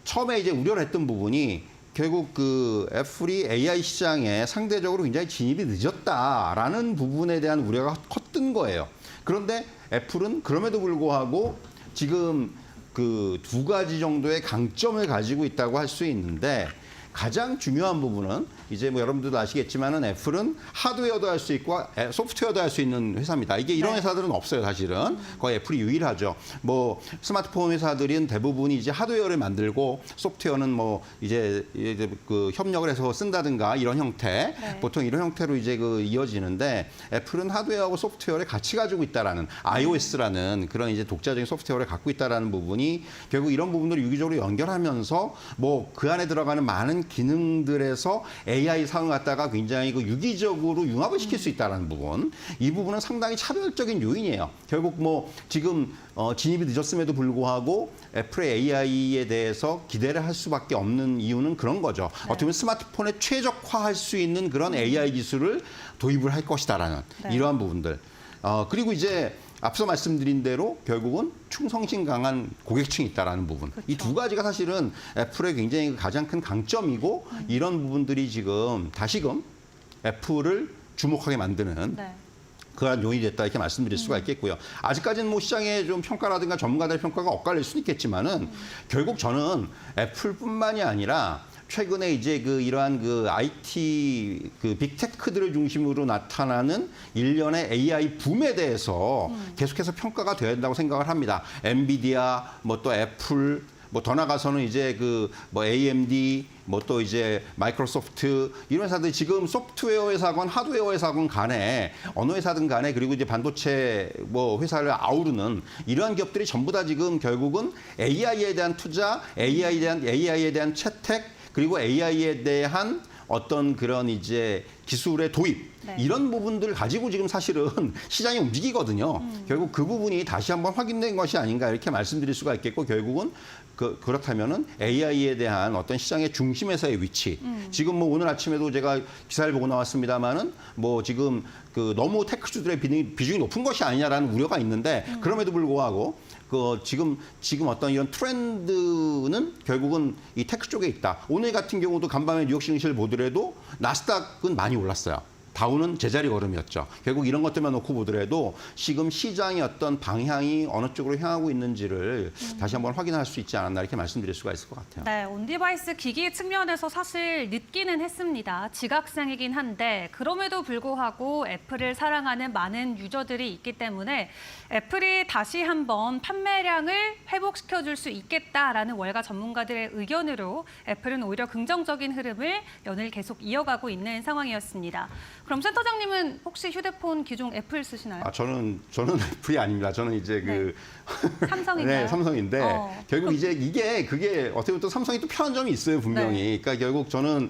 처음에 이제 우려를 했던 부분이 결국 그 애플이 AI 시장에 상대적으로 굉장히 진입이 늦었다라는 부분에 대한 우려가 컸던 거예요. 그런데 애플은 그럼에도 불구하고 지금 그 두 가지 정도의 강점을 가지고 있다고 할 수 있는데 가장 중요한 부분은 이제 뭐 여러분들도 아시겠지만은 애플은 하드웨어도 할 수 있고 소프트웨어도 할 수 있는 회사입니다. 이게 이런 회사들은 없어요, 사실은. 거의 애플이 유일하죠. 뭐 스마트폰 회사들은 대부분이 이제 하드웨어를 만들고 소프트웨어는 뭐 이제 그 협력을 해서 쓴다든가 이런 형태, 보통 이런 형태로 이제 그 이어지는데 애플은 하드웨어하고 소프트웨어를 같이 가지고 있다라는 iOS라는 그런 이제 독자적인 소프트웨어를 갖고 있다라는 부분이 결국 이런 부분들을 유기적으로 연결하면서 뭐 그 안에 들어가는 많은 기능들에서 AI 사용을 갖다가 굉장히 그 유기적으로 융합을 시킬 수 있다는 부분. 이 부분은 상당히 차별적인 요인이에요. 결국 뭐 지금 진입이 늦었음에도 불구하고 애플의 AI에 대해서 기대를 할 수밖에 없는 이유는 그런 거죠. 어떻게 보면 스마트폰에 최적화할 수 있는 그런 AI 기술을 도입을 할 것이다라는 이러한 부분들. 그리고 이제 앞서 말씀드린 대로 결국은 충성심 강한 고객층이 있다라는 부분. 이 두 가지가 사실은 애플의 굉장히 가장 큰 강점이고 이런 부분들이 지금 다시금 애플을 주목하게 만드는 그러한 요인이 됐다 이렇게 말씀드릴 수가 있겠고요. 아직까지는 뭐 시장의 좀 평가라든가 전문가들의 평가가 엇갈릴 수는 있겠지만은 결국 저는 애플뿐만이 아니라 최근에 이제 그 이러한 그 IT 그 빅테크들을 중심으로 나타나는 일련의 AI 붐에 대해서 계속해서 평가가 돼야 된다고 생각을 합니다. 엔비디아, 뭐 또 애플, 뭐 더 나가서는 이제 그 뭐 AMD, 뭐 또 이제 마이크로소프트 이런 회사들이 지금 소프트웨어 회사건 하드웨어 회사건 간에 어느 회사든 간에 그리고 이제 반도체 뭐 회사를 아우르는 이러한 기업들이 전부 다 지금 결국은 AI에 대한 투자, AI에 대한 채택 그리고 AI에 대한 어떤 그런 이제 기술의 도입 이런 부분들을 가지고 지금 사실은 시장이 움직이거든요. 결국 그 부분이 다시 한번 확인된 것이 아닌가 이렇게 말씀드릴 수가 있겠고 결국은 그렇다면은 AI에 대한 어떤 시장의 중심에서의 위치. 지금 뭐 오늘 아침에도 제가 기사를 보고 나왔습니다만은 뭐 지금 그 너무 테크주들의 비중이 높은 것이 아니냐라는 우려가 있는데 그럼에도 불구하고 그 지금 어떤 이런 트렌드는 결국은 이 테크 쪽에 있다. 오늘 같은 경우도 간밤에 뉴욕 증시를 보더라도 나스닥은 많이 올랐어요. 다우는 제자리 걸음이었죠. 결국 이런 것들만 놓고 보더라도 지금 시장의 어떤 방향이 어느 쪽으로 향하고 있는지를 다시 한번 확인할 수 있지 않았나 이렇게 말씀드릴 수가 있을 것 같아요. 네, 온디바이스 기기 측면에서 사실 늦기는 했습니다. 지각상이긴 한데 그럼에도 불구하고 애플을 사랑하는 많은 유저들이 있기 때문에 애플이 다시 한번 판매량을 회복시켜줄 수 있겠다라는 월가 전문가들의 의견으로 애플은 오히려 긍정적인 흐름을 연일 계속 이어가고 있는 상황이었습니다. 그럼 센터장님은 혹시 휴대폰 기종 애플 쓰시나요? 저는 애플이 아닙니다. 저는 이제 그 삼성인가요? 네, 삼성인데 결국 이제 그게 어떻게 보면 또 삼성이 또 편한 점이 있어요, 분명히. 그러니까 결국 저는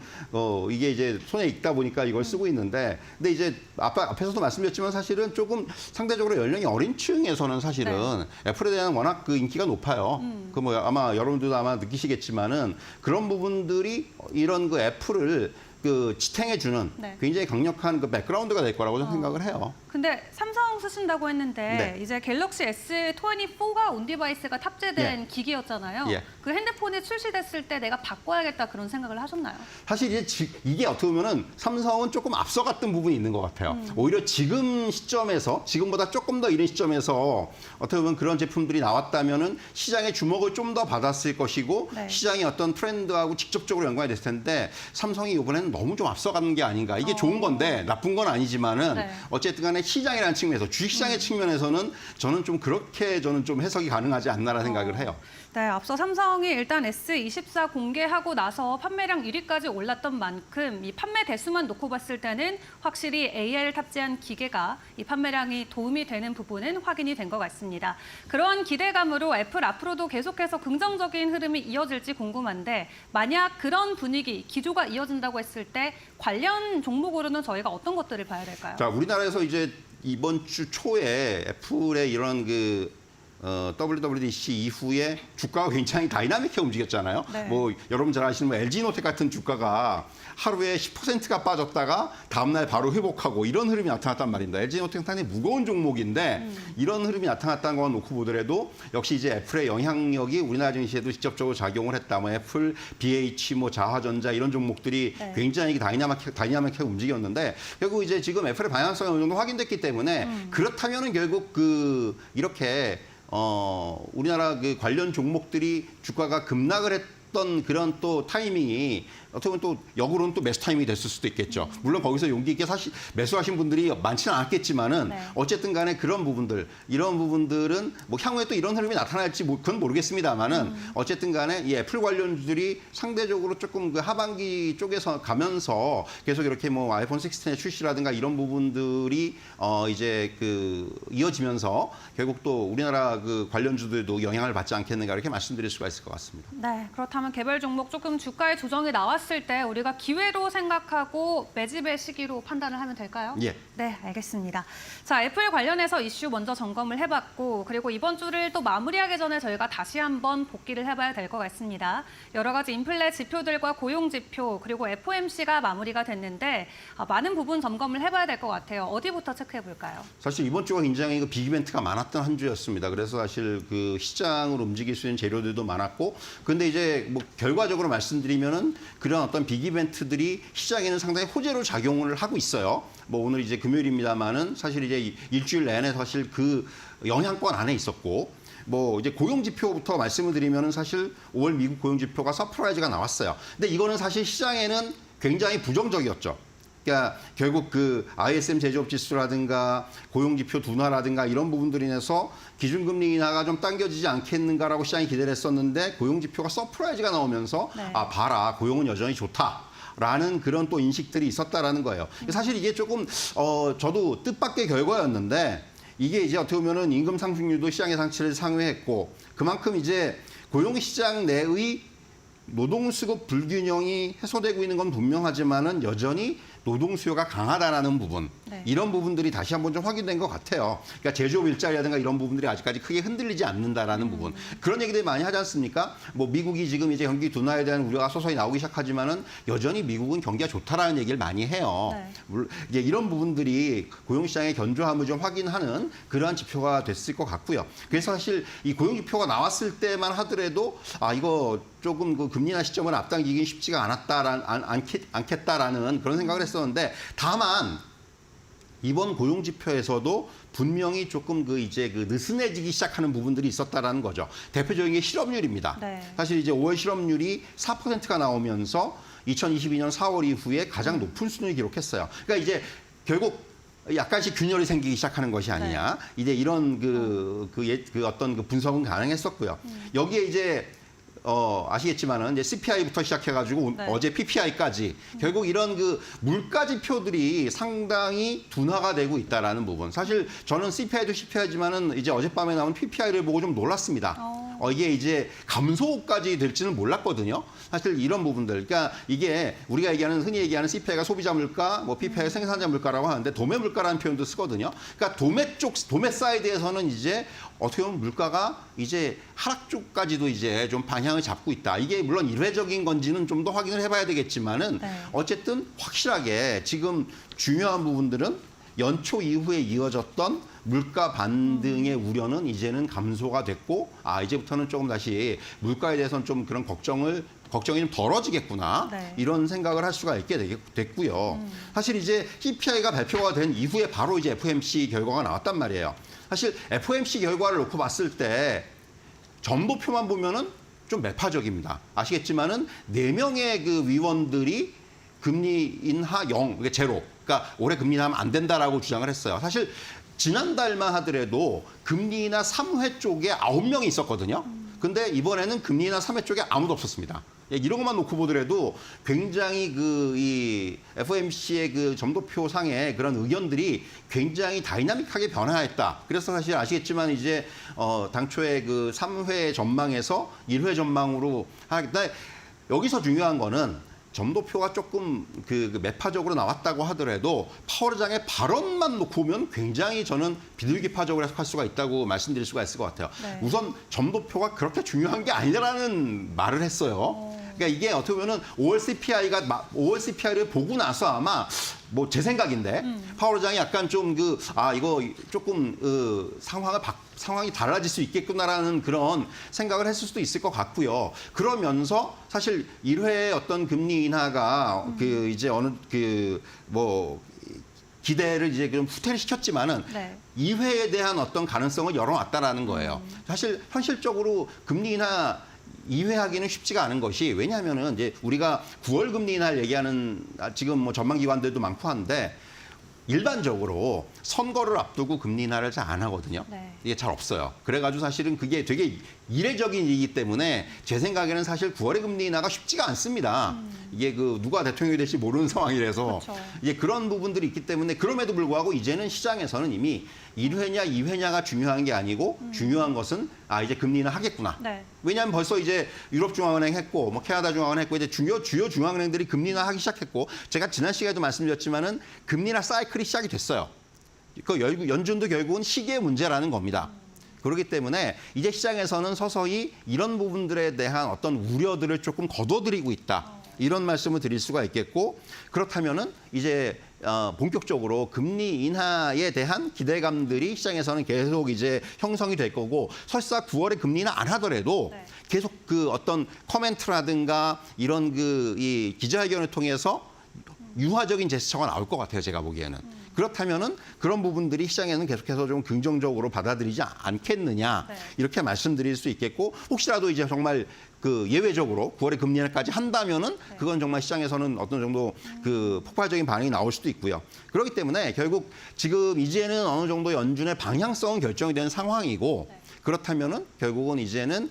이게 이제 손에 익다 보니까 이걸 쓰고 있는데 근데 이제 앞에서도 말씀드렸지만 사실은 조금 상대적으로 연령이 어린 층에서는 사실은 애플에 대한 워낙 그 인기가 높아요. 그 뭐 아마 여러분들도 아마 느끼시겠지만은 그런 부분들이 이런 그 애플을 그 지탱해주는 굉장히 강력한 그 백그라운드가 될 거라고 저는 생각을 해요. 근데 삼성 쓰신다고 했는데 이제 갤럭시 S24가 온디바이스가 탑재된 기기였잖아요. 그 핸드폰이 출시됐을 때 내가 바꿔야겠다 그런 생각을 하셨나요? 사실 이게 어떻게 보면은 삼성은 조금 앞서갔던 부분이 있는 것 같아요. 오히려 지금 시점에서 지금보다 조금 더 이른 시점에서 어떻게 보면 그런 제품들이 나왔다면은 시장의 주목을 좀 더 받았을 것이고 시장의 어떤 트렌드하고 직접적으로 연관이 됐을 텐데 삼성이 이번에는 너무 좀 앞서가는 게 아닌가. 이게 좋은 건데 나쁜 건 아니지만은 어쨌든 간에 시장이라는 측면에서 주식시장의 측면에서는 저는 좀 그렇게 저는 좀 해석이 가능하지 않나라는 생각을 해요. 네, 앞서 삼성이 일단 S24 공개하고 나서 판매량 1위까지 올랐던 만큼 이 판매 대수만 놓고 봤을 때는 확실히 AI를 탑재한 기계가 이 판매량이 도움이 되는 부분은 확인이 된 것 같습니다. 그러한 기대감으로 애플 앞으로도 계속해서 긍정적인 흐름이 이어질지 궁금한데 만약 그런 분위기, 기조가 이어진다고 했을 때 관련 종목으로는 저희가 어떤 것들을 봐야 될까요? 자, 우리나라에서 이제 이번 주 초에 애플의 이런 그 WWDC 이후에 주가가 굉장히 다이나믹하게 움직였잖아요. 네. 뭐 여러분 잘 아시는 뭐 LG노텍 같은 주가가 하루에 10%가 빠졌다가 다음날 바로 회복하고 이런 흐름이 나타났단 말입니다. LG노텍은 상당히 무거운 종목인데 이런 흐름이 나타났다는 건 놓고 보더라도 역시 이제 애플의 영향력이 우리나라 증시에도 직접적으로 작용을 했다. 뭐 애플, BH, 뭐 자화전자 이런 종목들이 네. 굉장히 다이나믹하게 움직였는데 결국 이제 지금 애플의 방향성이 어느 정도 확인됐기 때문에 그렇다면은 결국 이렇게 우리나라 그 관련 종목들이 주가가 급락을 했던 그런 또 타이밍이 어떻게 보면 또 역으로는 또 매수 타이밍이 됐을 수도 있겠죠. 물론 거기서 용기 있게 사실 매수하신 분들이 많지는 않았겠지만은 네. 어쨌든 간에 그런 부분들, 이런 부분들은 뭐 향후에 또 이런 흐름이 나타날지 그건 모르겠습니다만은 어쨌든 간에 이 애플 관련주들이 상대적으로 조금 그 하반기 쪽에서 가면서 계속 이렇게 뭐 아이폰 16의 출시라든가 이런 부분들이 이제 그 이어지면서 결국 또 우리나라 그 관련주들도 영향을 받지 않겠는가 이렇게 말씀드릴 수가 있을 것 같습니다. 네, 그렇다면 개별 종목 조금 주가의 조정이 나왔을 때 우리가 기회로 생각하고 매집의 시기로 판단을 하면 될까요? 예. 네, 알겠습니다. 자, 애플 관련해서 이슈 먼저 점검을 해봤고 그리고 이번 주를 또 마무리하기 전에 저희가 다시 한번 복기를 해봐야 될 것 같습니다. 여러 가지 인플레 지표들과 고용 지표 그리고 FOMC가 마무리가 됐는데 많은 부분 점검을 해봐야 될 것 같아요. 어디부터 체크해 볼까요? 사실 이번 주가 굉장히 그 빅 이벤트가 많았던 한 주였습니다. 그래서 사실 그 시장을 움직일 수 있는 재료들도 많았고, 근데 이제 뭐 결과적으로 말씀드리면은 그런 어떤 빅 이벤트들이 시장에는 상당히 호재로 작용을 하고 있어요. 뭐 오늘 이제 금요일입니다만은 사실 이제 일주일 내내 사실 그 영향권 안에 있었고, 뭐 이제 고용 지표부터 말씀을 드리면은 사실 5월 미국 고용 지표가 서프라이즈가 나왔어요. 근데 이거는 사실 시장에는 굉장히 부정적이었죠. 그러니까 결국 그 ISM 제조업 지수라든가 고용 지표 둔화라든가 이런 부분들로 인해서 기준금리 인하가 좀 당겨지지 않겠는가라고 시장이 기대를 했었는데 고용 지표가 서프라이즈가 나오면서 네. 아 봐라 고용은 여전히 좋다. 라는 그런 또 인식들이 있었다라는 거예요. 사실 이게 조금 저도 뜻밖의 결과였는데 이게 이제 어떻게 보면은 임금 상승률도 시장의 상치를 상회했고 그만큼 이제 고용 시장 내의 노동수급 불균형이 해소되고 있는 건 분명하지만은 여전히 노동 수요가 강하다라는 부분, 네. 이런 부분들이 다시 한번 좀 확인된 것 같아요. 그러니까 제조업 일자리라든가 이런 부분들이 아직까지 크게 흔들리지 않는다라는 부분. 그런 얘기들 많이 하지 않습니까? 뭐 미국이 지금 이제 경기 둔화에 대한 우려가 서서히 나오기 시작하지만은 여전히 미국은 경기가 좋다라는 얘기를 많이 해요. 네. 이제 이런 부분들이 고용시장의 견조함을 좀 확인하는 그러한 지표가 됐을 것 같고요. 그래서 사실 이 고용 지표가 나왔을 때만 하더라도 아 이거 조금 그 금리 인하 시점을 앞당기긴 쉽지가 않겠다라는 그런 생각을 했었는데 다만 이번 고용 지표에서도 분명히 조금 그 이제 그 느슨해지기 시작하는 부분들이 있었다라는 거죠. 대표적인 게 실업률입니다. 네. 사실 이제 5월 실업률이 4%가 나오면서 2022년 4월 이후에 가장 높은 수준을 기록했어요. 그러니까 이제 결국 약간씩 균열이 생기기 시작하는 것이 아니냐. 이제 이런 그 어떤 그 분석은 가능했었고요. 여기에 이제 아시겠지만은 이제 CPI부터 시작해가지고 네. 어제 PPI까지 결국 이런 그 물가 지표들이 상당히 둔화가 되고 있다라는 부분. 사실 저는 CPI도 CPI지만은 이제 어젯밤에 나온 PPI를 보고 좀 놀랐습니다. 이게 이제 감소까지 될지는 몰랐거든요. 사실 이런 부분들. 그러니까 이게 우리가 흔히 얘기하는 CPI가 소비자 물가, 뭐 PPI가 생산자 물가라고 하는데 도매 물가라는 표현도 쓰거든요. 그러니까 도매 사이드에서는 이제 어떻게 보면 물가가 이제 하락 쪽까지도 이제 좀 방향을 잡고 있다. 이게 물론 일회적인 건지는 좀 더 확인을 해봐야 되겠지만은 네. 어쨌든 확실하게 지금 중요한 부분들은 연초 이후에 이어졌던 물가 반등의 우려는 이제는 감소가 됐고 이제부터는 조금 다시 물가에 대해서는 좀 그런 걱정이 좀 덜어지겠구나. 네. 이런 생각을 할 수가 있게 됐고요. 사실 이제 CPI가 발표가 된 이후에 바로 이제 FOMC 결과가 나왔단 말이에요. 사실 FOMC 결과를 놓고 봤을 때 점도표만 보면은 좀 매파적입니다. 아시겠지만은 4명의 그 위원들이 금리 인하 0, 그러니까 제로. 그러니까 올해 금리 인하하면 안 된다라고 주장을 했어요. 사실 지난달만 하더라도 금리 인하 3회 쪽에 9명이 있었거든요. 근데 이번에는 금리 인하 3회 쪽에 아무도 없었습니다. 이런 것만 놓고 보더라도 굉장히 이 FOMC의 그 점도표 상의 그런 의견들이 굉장히 다이나믹하게 변화했다. 그래서 사실 아시겠지만 이제 당초에 그 3회 전망에서 1회 전망으로 하는데 여기서 중요한 거는 점도표가 조금 그 매파적으로 나왔다고 하더라도 파월 의장의 발언만 놓고 보면 굉장히 저는 비둘기파적으로 해석할 수가 있다고 말씀드릴 수가 있을 것 같아요. 네. 우선 점도표가 그렇게 중요한 게 아니라는 말을 했어요. 그러니까 이게 어떻게 보면은 5월 CPI를 보고 나서 아마 뭐 제 생각인데 파월 의장이 약간 좀 이거 조금 상황이 달라질 수 있겠구나라는 그런 생각을 했을 수도 있을 것 같고요. 그러면서 사실 1회 어떤 금리 인하가 이제 기대를 이제 좀 후퇴를 시켰지만은 네. 2회에 대한 어떤 가능성을 열어놨다라는 거예요. 사실 현실적으로 금리 인하 2회 하기는 쉽지가 않은 것이 왜냐하면은 이제 우리가 9월 금리 인하를 얘기하는 지금 뭐 전망 기관들도 많고 한데 일반적으로 선거를 앞두고 금리 인하를 잘 안 하거든요. 네. 이게 잘 없어요. 그래가지고 사실은 그게 되게 이례적인 일이기 때문에 제 생각에는 사실 9월의 금리 인하가 쉽지가 않습니다. 이게 누가 대통령이 될지 모르는 상황이라서 그렇죠. 이제 그런 부분들이 있기 때문에 그럼에도 불구하고 이제는 시장에서는 이미 1회냐 2회냐가 중요한 게 아니고 중요한 것은 이제 금리 인하 하겠구나. 네. 왜냐하면 벌써 이제 유럽 중앙은행 했고 뭐 캐나다 중앙은행 했고 이제 주요 중앙은행들이 금리 인하 하기 시작했고 제가 지난 시간에도 말씀드렸지만은 금리 인하 사이클이 시작이 됐어요. 그 연준도 결국은 시기의 문제라는 겁니다. 그렇기 때문에 이제 시장에서는 서서히 이런 부분들에 대한 어떤 우려들을 조금 거둬들이고 있다. 이런 말씀을 드릴 수가 있겠고 그렇다면은 이제 본격적으로 금리 인하에 대한 기대감들이 시장에서는 계속 이제 형성이 될 거고 설사 9월에 금리 인하 안 하더라도 네. 계속 어떤 커멘트라든가 이런 이 기자회견을 통해서 유화적인 제스처가 나올 것 같아요. 제가 보기에는. 그렇다면은 그런 부분들이 시장에는 계속해서 좀 긍정적으로 받아들이지 않겠느냐. 네. 이렇게 말씀드릴 수 있겠고 혹시라도 이제 정말 예외적으로 9월에 금리 인하까지 한다면은 그건 정말 시장에서는 어떤 정도 폭발적인 반응이 나올 수도 있고요. 그렇기 때문에 결국 지금 이제는 어느 정도 연준의 방향성은 결정이 된 상황이고 그렇다면은 결국은 이제는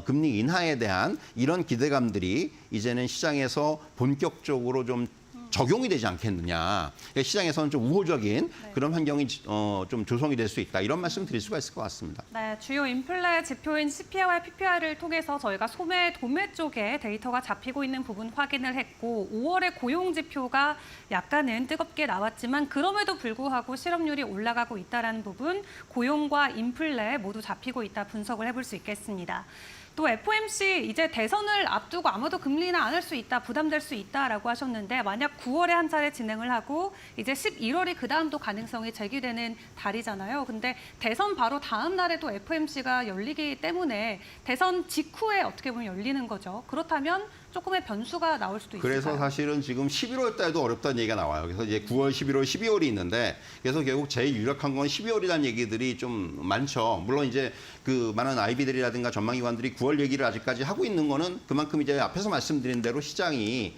금리 인하에 대한 이런 기대감들이 이제는 시장에서 본격적으로 좀 적용이 되지 않겠느냐. 시장에서는 좀 우호적인 그런 환경이 좀 조성이 될 수 있다. 이런 말씀 드릴 수가 있을 것 같습니다. 네, 주요 인플레 지표인 CPI와 PPI를 통해서 저희가 소매, 도매 쪽에 데이터가 잡히고 있는 부분 확인을 했고 5월의 고용 지표가 약간은 뜨겁게 나왔지만 그럼에도 불구하고 실업률이 올라가고 있다는 부분, 고용과 인플레 모두 잡히고 있다 분석을 해볼 수 있겠습니다. 또 FOMC 이제 대선을 앞두고 아마도 금리 인하 안 할 수 있다, 부담될 수 있다라고 하셨는데 만약 9월에 한 차례 진행을 하고 이제 11월이 그 다음도 가능성이 제기되는 달이잖아요. 근데 대선 바로 다음 날에도 FOMC가 열리기 때문에 대선 직후에 어떻게 보면 열리는 거죠. 그렇다면 조금의 변수가 나올 수도 있을까요? 그래서 사실은 지금 11월 달도 어렵다는 얘기가 나와요. 그래서 이제 9월, 11월, 12월이 있는데 그래서 결국 제일 유력한 건 12월이라는 얘기들이 좀 많죠. 물론 이제 많은 아이비들이라든가 전망기관들이 9월 얘기를 아직까지 하고 있는 거는 그만큼 이제 앞에서 말씀드린 대로 시장이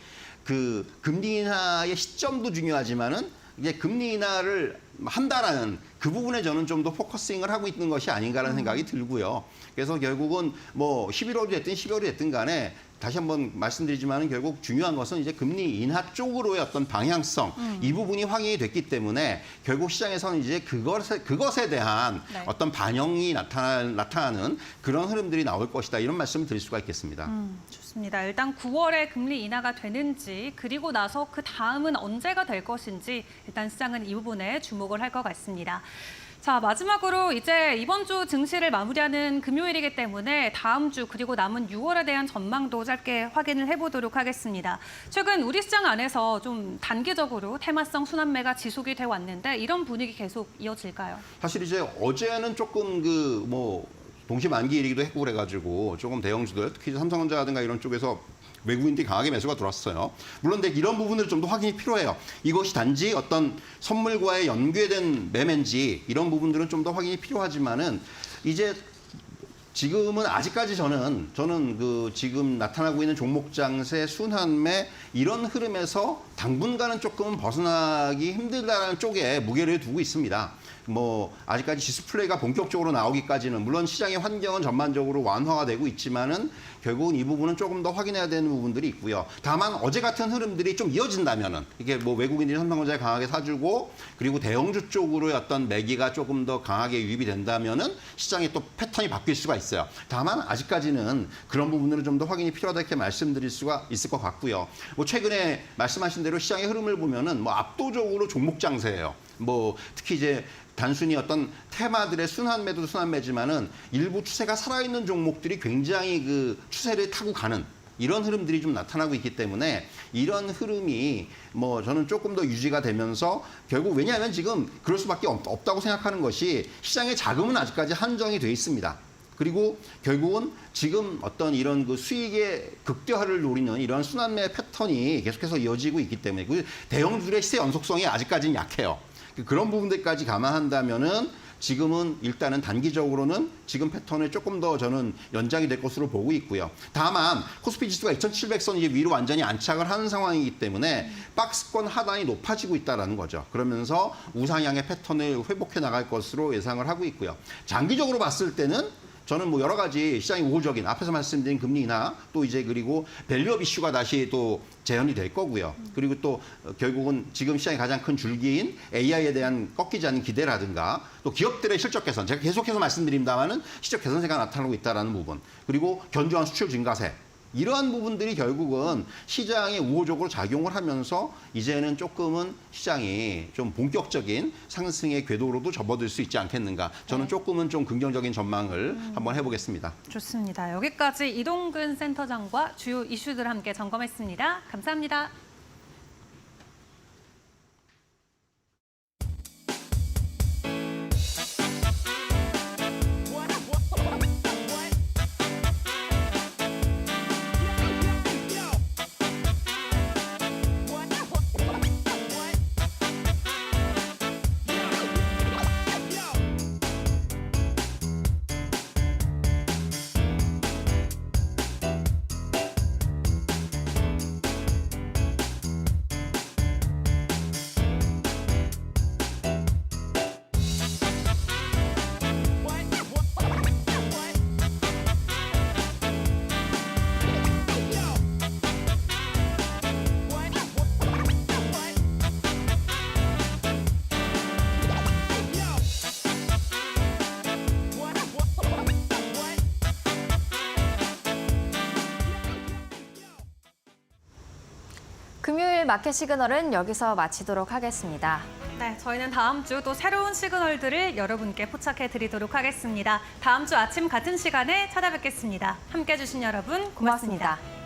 금리 인하의 시점도 중요하지만은 이제 금리 인하를 한다라는 그 부분에 저는 좀 더 포커싱을 하고 있는 것이 아닌가라는 생각이 들고요. 그래서 결국은 뭐 11월이 됐든 12월이 됐든 간에 다시 한번 말씀드리지만 결국 중요한 것은 이제 금리 인하 쪽으로의 어떤 방향성 이 부분이 확인이 됐기 때문에 결국 시장에서는 이제 그것에 대한 네. 어떤 반영이 나타나는 그런 흐름들이 나올 것이다 이런 말씀을 드릴 수가 있겠습니다. 좋습니다. 일단 9월에 금리 인하가 되는지 그리고 나서 그 다음은 언제가 될 것인지 일단 시장은 이 부분에 주목을 할 것 같습니다. 자, 마지막으로 이제 이번 주 증시를 마무리하는 금요일이기 때문에 다음 주 그리고 남은 6월에 대한 전망도 짧게 확인을 해보도록 하겠습니다. 최근 우리 시장 안에서 좀 단기적으로 테마성 순환매가 지속이 돼 왔는데 이런 분위기 계속 이어질까요? 사실 이제 어제는 조금 동시 만기일이기도 했고 그래가지고 조금 대형주들 특히 삼성전자라든가 이런 쪽에서 외국인들이 강하게 매수가 들어왔어요. 물론 이런 부분을 좀 더 확인이 필요해요. 이것이 단지 어떤 선물과의 연계된 매매인지 이런 부분들은 좀 더 확인이 필요하지만은 이제 지금은 아직까지 저는 지금 나타나고 있는 종목 장세 순환매 이런 흐름에서 당분간은 조금 벗어나기 힘들다는 쪽에 무게를 두고 있습니다. 뭐 아직까지 디스플레이가 본격적으로 나오기까지는 물론 시장의 환경은 전반적으로 완화가 되고 있지만은 결국은 이 부분은 조금 더 확인해야 되는 부분들이 있고요. 다만 어제 같은 흐름들이 좀 이어진다면은 이게 뭐 외국인들이 삼성전자에 강하게 사주고 그리고 대형주 쪽으로의 어떤 매기가 조금 더 강하게 유입이 된다면은 시장의 또 패턴이 바뀔 수가 있어요. 다만 아직까지는 그런 부분들은 좀 더 확인이 필요하다 이렇게 말씀드릴 수가 있을 것 같고요. 뭐 최근에 말씀하신 대로 시장의 흐름을 보면은 뭐 압도적으로 종목 장세예요. 뭐 특히 이제 단순히 어떤 테마들의 순환 매도 순환 매지만은 일부 추세가 살아있는 종목들이 굉장히 그 추세를 타고 가는 이런 흐름들이 좀 나타나고 있기 때문에 이런 흐름이 뭐 저는 조금 더 유지가 되면서 결국 왜냐하면 지금 그럴 수밖에 없다고 생각하는 것이 시장의 자금은 아직까지 한정이 돼 있습니다. 그리고 결국은 지금 어떤 이런 그 수익의 극대화를 노리는 이런 순환매 패턴이 계속해서 이어지고 있기 때문에 그 대형주들의 시세 연속성이 아직까지는 약해요. 그런 부분들까지 감안한다면은 지금은 일단은 단기적으로는 지금 패턴에 조금 더 저는 연장이 될 것으로 보고 있고요. 다만 코스피 지수가 2,700선 이제 위로 완전히 안착을 하는 상황이기 때문에 박스권 하단이 높아지고 있다라는 거죠. 그러면서 우상향의 패턴을 회복해 나갈 것으로 예상을 하고 있고요. 장기적으로 봤을 때는 저는 뭐 여러 가지 시장이 우호적인 앞에서 말씀드린 금리 인하 또 이제 그리고 밸류업 이슈가 다시 또 재현이 될 거고요. 그리고 또 결국은 지금 시장의 가장 큰 줄기인 AI에 대한 꺾이지 않는 기대라든가 또 기업들의 실적 개선 제가 계속해서 말씀드립니다만은 실적 개선세가 나타나고 있다라는 부분 그리고 견조한 수출 증가세 이러한 부분들이 결국은 시장에 우호적으로 작용을 하면서 이제는 조금은 시장이 좀 본격적인 상승의 궤도로도 접어들 수 있지 않겠는가. 저는 조금은 좀 긍정적인 전망을 한번 해보겠습니다. 좋습니다. 여기까지 이동근 센터장과 주요 이슈들 함께 점검했습니다. 감사합니다. 금요일 마켓 시그널은 여기서 마치도록 하겠습니다. 네, 저희는 다음 주 또 새로운 시그널들을 여러분께 포착해 드리도록 하겠습니다. 다음 주 아침 같은 시간에 찾아뵙겠습니다. 함께해 주신 여러분 고맙습니다. 고맙습니다.